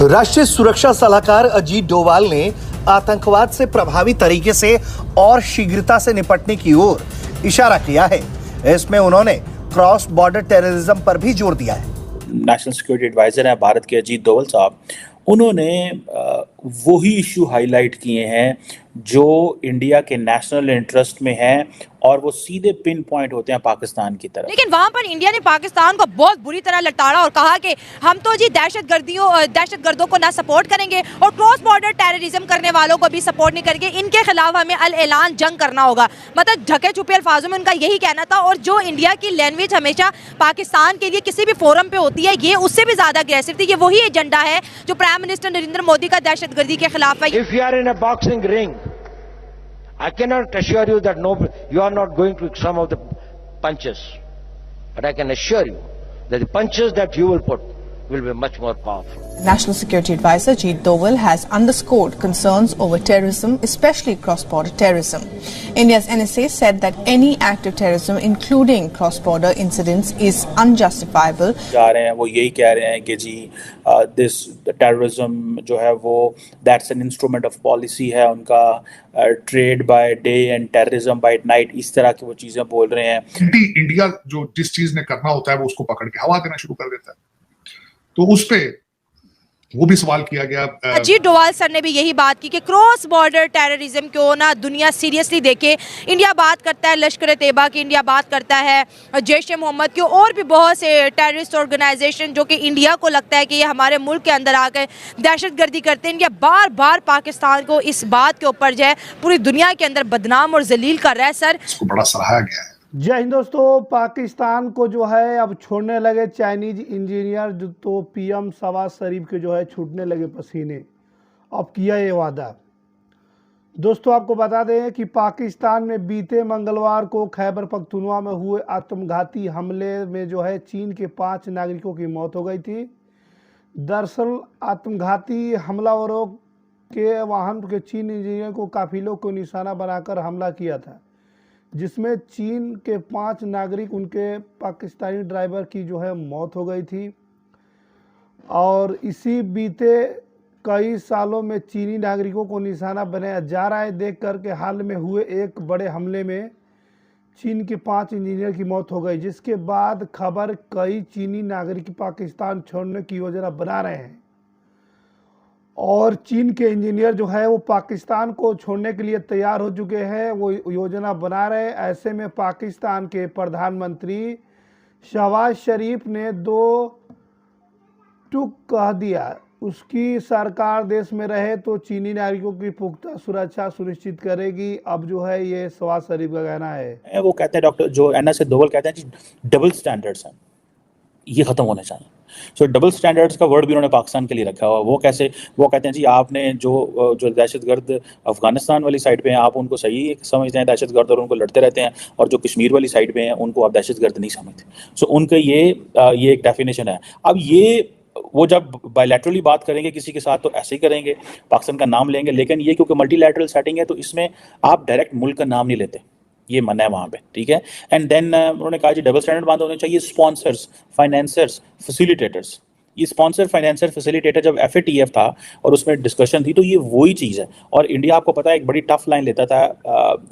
राष्ट्रीय सुरक्षा सलाहकार अजीत डोवाल ने आतंकवाद से प्रभावी तरीके से और शीघ्रता से निपटने की ओर इशारा किया है। इसमें उन्होंने क्रॉस बॉर्डर टेररिज्म पर भी जोर दिया है। नेशनल सिक्योरिटी एडवाइजर हैं भारत के अजीत डोवाल साहब, उन्होंने वही इशू हाईलाइट किए हैं जो इंडिया के नेशनल इंटरेस्ट में हैं और वो सीधे पिन पॉइंट होते हैं पाकिस्तान की तरफ। लेकिन वहां पर इंडिया ने पाकिस्तान को बहुत बुरी तरह लताड़ा और कहा कि हम तो जी दहशतगर्दों को ना सपोर्ट करेंगे और क्रॉस बॉर्डर टेररिज्म करने वालों को भी सपोर्ट नहीं करेंगे, इनके खिलाफ हमें अल ऐलान जंग करना होगा। मतलब ढके छुपे अल्फाजों में उनका यही कहना था। और जो इंडिया की लैंग्वेज हमेशा पाकिस्तान के लिए किसी भी फोरम पे होती है, ये उससे भी ज्यादा अग्रेसिव थी। ये वही एजेंडा है जो प्राइम मिनिस्टर नरेंद्र मोदी का दहशतगर्दी के खिलाफ है। If you are in a boxing ring, I cannot assure you that you are not going to some of the punches, but I can assure you that the punches that you will put will be much more powerful. National Security Advisor Ajit Doval has underscored concerns over terrorism, especially cross-border terrorism. India's NSA said that any act of terrorism, including cross-border incidents, is unjustifiable. जा रहे हैं वो यही कह रहे हैं कि जी this terrorism जो है वो that's an instrument of policy है उनका, trade by day and terrorism by night, इस तरह की वो चीजें बोल रहे हैं। इंडिया जो जिस चीज ने करना होता है वो उसको पकड़ के हवा देना शुरू कर देता है, तो उस पे वो भी सवाल किया गया। अजीत डोवाल सर ने भी यही बात की कि क्रॉस बॉर्डर टेररिज्म को ना दुनिया सीरियसली देखे। इंडिया बात करता है लश्कर तैयबा की, इंडिया बात करता है जैश ए मोहम्मद की और भी बहुत से टेररिस्ट ऑर्गेनाइजेशन जो कि इंडिया को लगता है कि ये हमारे मुल्क के अंदर आकर दहशतगर्दी करते हैं। इंडिया बार बार पाकिस्तान को इस बात के ऊपर जो है पूरी दुनिया के अंदर बदनाम और जलील कर रहा है। सर इसको बड़ा सराहा गया है। जय हिंद दोस्तों, पाकिस्तान को जो है अब छोड़ने लगे चाइनीज इंजीनियर, जो तो पीएम शहबाज शरीफ के जो है छूटने लगे पसीने। अब किया ये वादा। दोस्तों आपको बता दें कि पाकिस्तान में बीते मंगलवार को खैबर पख्तूनख्वा में हुए आत्मघाती हमले में जो है चीन के 5 नागरिकों की मौत हो गई थी। दरअसल आत्मघाती हमलावरों के वाहन के चीन इंजीनियर को काफिलों को निशाना बनाकर हमला किया था, जिसमें चीन के 5 नागरिक उनके पाकिस्तानी ड्राइवर की जो है मौत हो गई थी। और इसी बीते कई सालों में चीनी नागरिकों को निशाना बनाया जा रहा है देख कर के हाल में हुए एक बड़े हमले में चीन के 5 इंजीनियर की मौत हो गई, जिसके बाद खबर कई चीनी नागरिक पाकिस्तान छोड़ने की योजना बना रहे हैं और चीन के इंजीनियर जो है वो पाकिस्तान को छोड़ने के लिए तैयार हो चुके हैं, वो योजना बना रहे हैं। ऐसे में पाकिस्तान के प्रधानमंत्री शहबाज शरीफ ने 2 टूक कह दिया, उसकी सरकार देश में रहे तो चीनी नागरिकों की पुख्ता सुरक्षा सुनिश्चित करेगी। अब जो है ये शहबाज शरीफ का कहना है। वो कहते हैं डॉक्टर जो एनएस डोवाल कहते हैं कि डबल स्टैंडर्ड्स हैं, ये खत्म होने चाहिए। सो डबल स्टैंडर्ड्स का वर्ड भी उन्होंने पाकिस्तान के लिए रखा हुआ। वो कैसे? वो कहते हैं जी आपने जो दहशतगर्द अफगानिस्तान वाली साइड पे हैं आप उनको सही समझते हैं दहशतगर्द और उनको लड़ते रहते हैं, और जो कश्मीर वाली साइड पे हैं उनको आप दहशतगर्द नहीं समझते। सो उनका ये एक डेफिनेशन है। अब ये वो जब बायलैटरली बात करेंगे किसी के साथ तो ऐसे ही करेंगे, पाकिस्तान का नाम लेंगे, लेकिन ये क्योंकि मल्टीलैटरल सेटिंग है तो इसमें आप डायरेक्ट मुल्क का नाम नहीं लेते, ये मना है वहाँ पे, ठीक है। एंड देन उन्होंने कहा जी डबल स्टैंडर्ड बात होने चाहिए स्पॉन्सर्स, फाइनेंसर्स, फैसिलिटेटर्स। ये स्पॉन्सर, फाइनेंसर, फैसिलिटेटर जब FATF था और उसमें डिस्कशन थी तो ये वही चीज़ है। और इंडिया आपको पता है एक बड़ी टफ लाइन लेता था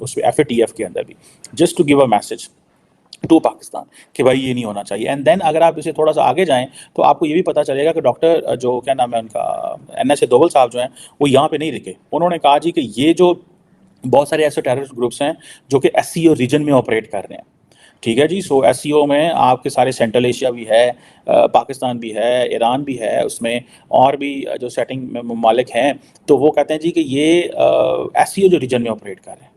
उसमें FATF के अंदर भी, just to give a message to Pakistan कि भाई ये नहीं होना चाहिए। एंड देन अगर आप इसे थोड़ा सा आगे जाएं तो आपको ये भी पता चलेगा कि डॉक्टर जो क्या नाम है उनका NS डोवाल साहब जो हैं वो यहाँ पे नहीं रुके। उन्होंने कहा जी कि ये जो बहुत सारे ऐसे टेररिस्ट ग्रुप्स हैं जो कि SCO रीजन में ऑपरेट कर रहे हैं, ठीक है जी। सो SCO में आपके सारे सेंट्रल एशिया भी है, पाकिस्तान भी है, ईरान भी है, उसमें और भी जो सेटिंग में ममालिक हैं। तो वो कहते हैं जी कि ये SCO जो रीजन में ऑपरेट कर रहे हैं,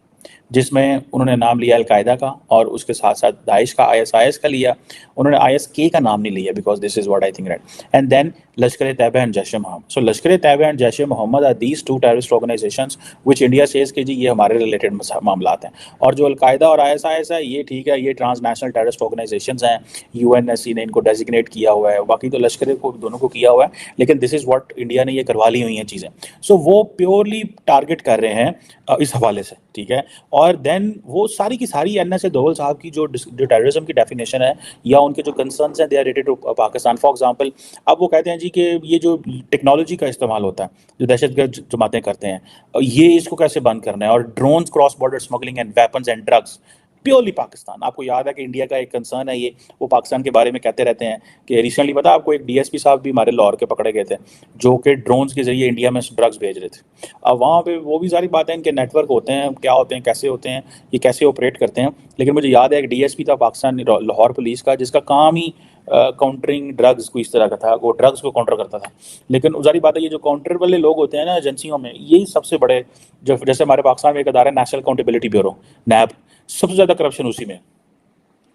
जिसमें उन्होंने नाम लिया अलकायदा का और उसके साथ साथ दाइश का, ISIS का लिया। उन्होंने ISK का नाम नहीं लिया because this is what I think right. And then Lashkar Taiba and Jaish e Mohammed. So Lashkar Taiba and Jaish e Mohammed are these 2 terrorist organisations which India says कि जी ये हमारे रिलेटेड मामलात हैं। और जो अलकायदा और ISIS है ये ठीक है, ये ट्रांसनेशनल टेररिस्ट ऑर्गेनाइजेशंस हैं, UNSC ने इनको डेजिग्नेट किया हुआ है, बाकी तो लश्कर को दोनों को किया हुआ है, लेकिन दिस इज़ व्हाट इंडिया ने ये करवा ली हुई हैं चीज़ें। सो वो प्योरली टारगेट कर रहे हैं इस हवाले से, ठीक है। और देन वो सारी की सारी NSA दोवल साहब की जो टेररिज्म की डेफिनेशन है या उनके जो कंसर्न्स हैं, they are related to Pakistan. For example, अब वो कहते हैं जी कि ये जो टेक्नोलॉजी का इस्तेमाल होता है जो दहशतगर्द जमातें करते हैं, ये इसको कैसे बंद करना है, और drones, cross border smuggling and weapons and drugs, purely Pakistan. आपको याद है कि इंडिया का एक कंसर्न है ये, वो पाकिस्तान के बारे में कहते रहते हैं कि रिसेंटली पता आपको एक DSP साहब भी हमारे लाहौर के पकड़े गए थे जो कि ड्रोन्स के जरिए इंडिया में ड्रग्स भेज रहे थे। अब वहाँ पे वो भी सारी बातें, इनके नेटवर्क होते हैं, क्या होते हैं, कैसे होते हैं, ये कैसे ऑपरेट करते हैं। लेकिन मुझे याद है एक DSP था पाकिस्तान लाहौर पुलिस का जिसका काम ही काउंटरिंग ड्रग्स को इस तरह का था, वो ड्रग्स को काउंटर करता था। लेकिन जारी बात है ये जो काउंटर वाले लोग होते हैं ना एजेंसियों में, यही सबसे बड़े, जो जैसे हमारे पाकिस्तान में एक अदारा है नेशनल अकाउंटेबिलिटी ब्यूरो, NAB, सबसे ज़्यादा करप्शन उसी में।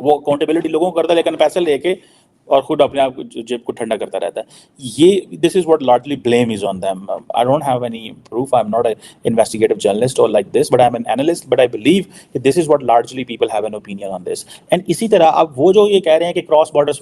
वो अकाउंटेबिलिटी लोगों को करता है लेकिन पैसे लेके और खुद अपने आप जेब को ठंडा करता रहता है। ये this is what largely blame is on them. I don't have any proof, I am not a investigative journalist और like this, but I am an analyst, but I believe कि this is what largely people have an opinion on this. And इसी तरह अब वो जो ये कह रहे हैं कि क्रॉस बॉर्डर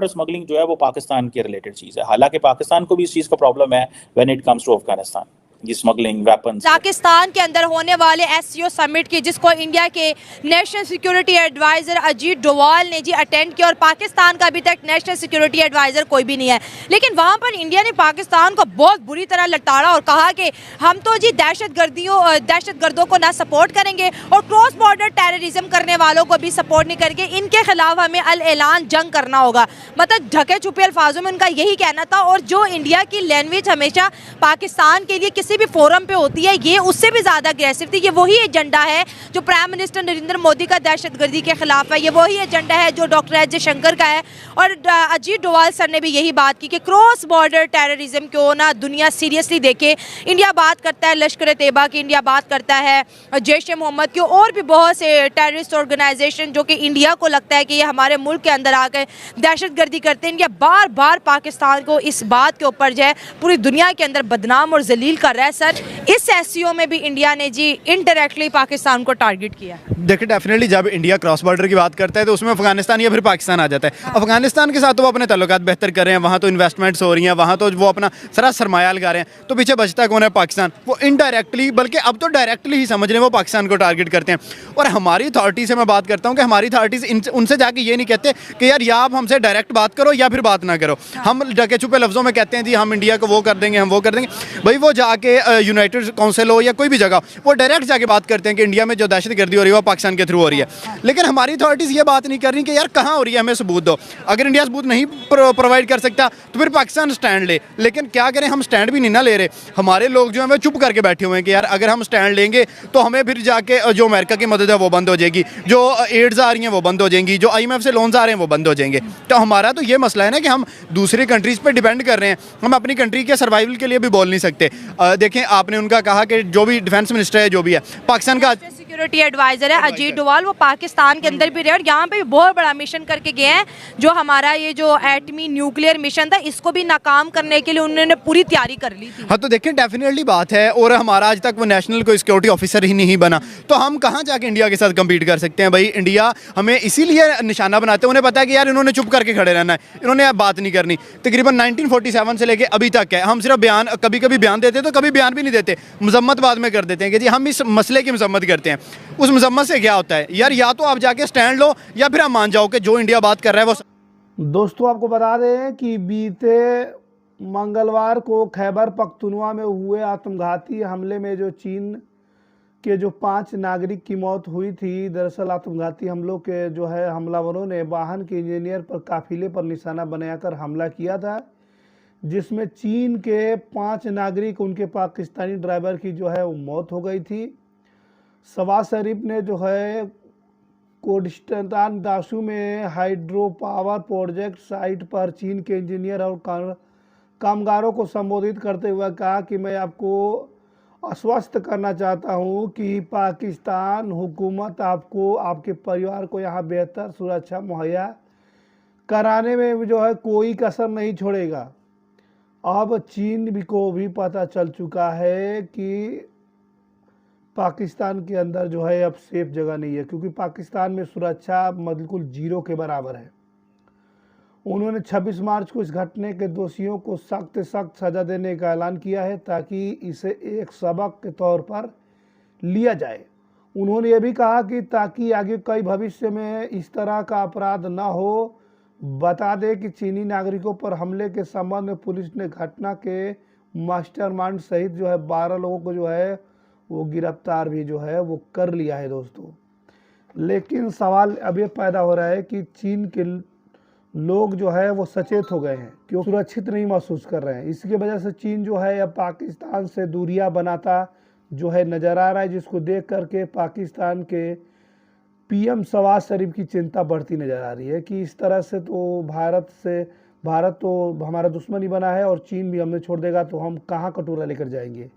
स्मगलिंग जो है वो पाकिस्तान के रिलेटेड चीज़ है, हालांकि पाकिस्तान को भी इस चीज़ का प्रॉब्लम है when it comes to Afghanistan, ये स्मगलिंग वेपन्स। पाकिस्तान के अंदर होने वाले SCO समिट की, जिसको इंडिया के national security adviser Ajit Doval ने जी अटेंड किया, और पाकिस्तान का अभी तक नेशनल सिक्योरिटी एडवाइजर कोई भी नहीं है, लेकिन वहां पर इंडिया ने पाकिस्तान को बहुत बुरी तरह लताड़ा और कहा कि हम तो जी दहशतगर्दों को ना सपोर्ट करेंगे और क्रॉस बॉर्डर टेररिज्म करने वालों को भी सपोर्ट नहीं करेंगे, इनके खिलाफ हमें अल ऐलान जंग करना होगा। मतलब ढके छुपे अल्फाजों में उनका यही कहना था। और जो इंडिया की लैंग्वेज हमेशा पाकिस्तान के लिए किसी भी फोरम पे होती है, ये उससे भी ज्यादा अग्रेसिव थी। ये वही एजेंडा है जो प्राइम मिनिस्टर नरेंद्र मोदी का दहशतगर्दी के खिलाफ है, ये वही एजेंडा है जो डॉक्टर एस जयशंकर का है। और अजीत डोवाल सर ने भी यही बात की कि क्रॉस बॉर्डर टेररिज्म को ना दुनिया सीरियसली देखे। इंडिया बात करता है लश्कर तैयबा की, इंडिया बात करता है जैश ए मोहम्मद की, और भी बहुत से टेररिस्ट ऑर्गेनाइजेशन जो कि इंडिया को लगता है कि ये हमारे मुल्क के अंदर आकर दहशतगर्दी करते हैं। इंडिया बार बार पाकिस्तान को इस बात के ऊपर जो है पूरी दुनिया के अंदर बदनाम और जलील कर रहा है। सर, इस SCO में भी इंडिया ने जी इनडायरेक्टली पाकिस्तान को टारगेट किया। देखिए, डेफिनेटली जब इंडिया क्रॉस बॉर्डर की बात करता है तो उसमें अफगानिस्तान या फिर पाकिस्तान आ जाता है। हाँ। अफगानिस्तान के साथ तो वो अपने ताल्लुकात बेहतर कर रहे हैं, वहाँ तो इन्वेस्टमेंट्स हो रही हैं, वहाँ तो वो अपना सारा सरमाया लगा रहे हैं, तो पीछे बचता कौन है? पाकिस्तान। वो इनडायरेक्टली, बल्कि अब तो डायरेक्टली ही समझ रहे हैं, वो पाकिस्तान को टारगेट करते हैं। और हमारी अथॉरिटी से मैं बात करता हूँ कि हमारी अथॉरिटीज़ उनसे जाके ये नहीं कहते कि यार या आप हमसे डायरेक्ट बात करो या फिर बात ना करो। हम ढके छुपे लफ्ज़ों में कहते हैं जी हम इंडिया को वो कर देंगे, हम वो कर देंगे। भाई वो जाके यूनाइटेड काउंसिल हो या कोई भी जगह, वो डायरेक्ट जाके बात करते हैं कि इंडिया में जो दहशतगर्दी हो रही है वो पाकिस्तान के थ्रू हो रही है। लेकिन हमारी अथॉरिटीज़ ये बात नहीं कर रही कि यार कहाँ हो रही है, हमें सबूत दो। अगर इंडिया सबूत नहीं प्रोवाइड कर सकता तो फिर पाकिस्तान स्टैंड ले। लेकिन क्या करें, हम स्टैंड भी नहीं ना ले रहे। हमारे लोग जो हैं वो चुप करके बैठे हुए हैं कि यार अगर हम स्टैंड लेंगे तो हमें फिर जाके जो अमेरिका की मदद है वो बंद हो जाएगी, जो एड्स आ रही हैं वो बंद हो जाएंगी, जो IMF से लोन्स आ रहे हैं वो बंद हो जाएंगे। तो हमारा तो ये मसला है ना कि हम दूसरी कंट्रीज़ पर डिपेंड कर रहे हैं, हम अपनी कंट्री के सर्वाइवल के लिए भी बोल नहीं सकते। देखें, आपने उनका कहा कि जो भी डिफेंस मिनिस्टर है, जो भी है पाकिस्तान का सिक्योरिटी एडवाइजर है अजीत डोवाल, वो पाकिस्तान के अंदर भी रहे और यहाँ पे भी बहुत बड़ा मिशन करके गए हैं। जो हमारा ये जो एटमी न्यूक्लियर मिशन था, इसको भी नाकाम करने के लिए उन्होंने पूरी तैयारी कर ली थी। हाँ, तो देखिए डेफिनेटली बात है। और हमारा आज तक वो नेशनल कोई सिक्योरिटी ऑफिसर ही नहीं बना, तो हम कहाँ जाके इंडिया के साथ कम्पीट कर सकते हैं? भाई इंडिया हमें इसीलिए निशाना बनाते हैं, उन्हें पता है कि यार इन्होंने चुप करके खड़े रहना है, इन्होंने अब बात नहीं करनी। तकरीबन 1947 से लेके अभी तक है, हम सिर्फ बयान, कभी कभी बयान देते तो कभी बयान भी नहीं देते, मजम्मत बाद में कर देते हैं कि जी हम इस मसले की मजम्मत करते हैं। उस मजम्मत से क्या होता है यार? या तो आप जाके स्टैंड लो या फिर आप मान जाओ कि जो इंडिया बात कर रहा है वो। दोस्तों, आपको बता दें कि बीते मंगलवार को खैबर पख्तूनख्वा में हुए आत्मघाती हमले में जो चीन के जो 5 नागरिक की मौत हुई थी, दरअसल आत्मघाती हमलों के जो है हमलावरों ने वाहन के इंजीनियर पर काफिले पर निशाना बनाकर हमला किया था, जिसमें चीन के 5 नागरिक, उनके पाकिस्तानी ड्राइवर की जो है वो मौत हो गई थी। शहबाज शरीफ ने जो है कोर्डिस्तान दाशू में हाइड्रो पावर प्रोजेक्ट साइट पर चीन के इंजीनियर और कामगारों को संबोधित करते हुए कहा कि मैं आपको आश्वस्त करना चाहता हूं कि पाकिस्तान हुकूमत आपको, आपके परिवार को यहाँ बेहतर सुरक्षा मुहैया कराने में जो है कोई कसर नहीं छोड़ेगा। अब चीन को भी पता चल चुका है कि पाकिस्तान के अंदर जो है अब सेफ जगह नहीं है, क्योंकि पाकिस्तान में सुरक्षा बिल्कुल जीरो के बराबर है। उन्होंने 26 मार्च को इस घटने के दोषियों को सख्त सज़ा देने का ऐलान किया है ताकि इसे एक सबक के तौर पर लिया जाए। उन्होंने ये भी कहा कि ताकि आगे कई भविष्य में इस तरह का अपराध न हो। बता दें कि चीनी नागरिकों पर हमले के संबंध में पुलिस ने घटना के मास्टरमाइंड सहित जो है 12 लोगों को जो है वो गिरफ्तार भी जो है वो कर लिया है दोस्तों। लेकिन सवाल अब ये पैदा हो रहा है कि चीन के लोग जो है वो सचेत हो गए हैं, क्यों सुरक्षित नहीं महसूस कर रहे हैं। इसकी वजह से चीन जो है अब पाकिस्तान से दूरियां बनाता जो है नज़र आ रहा है, जिसको देख करके पाकिस्तान के पीएम शहबाज शरीफ की चिंता बढ़ती नज़र आ रही है कि इस तरह से तो भारत तो हमारा दुश्मन ही बना है और चीन भी हमें छोड़ देगा तो हम कहाँ कटोरा लेकर जाएंगे।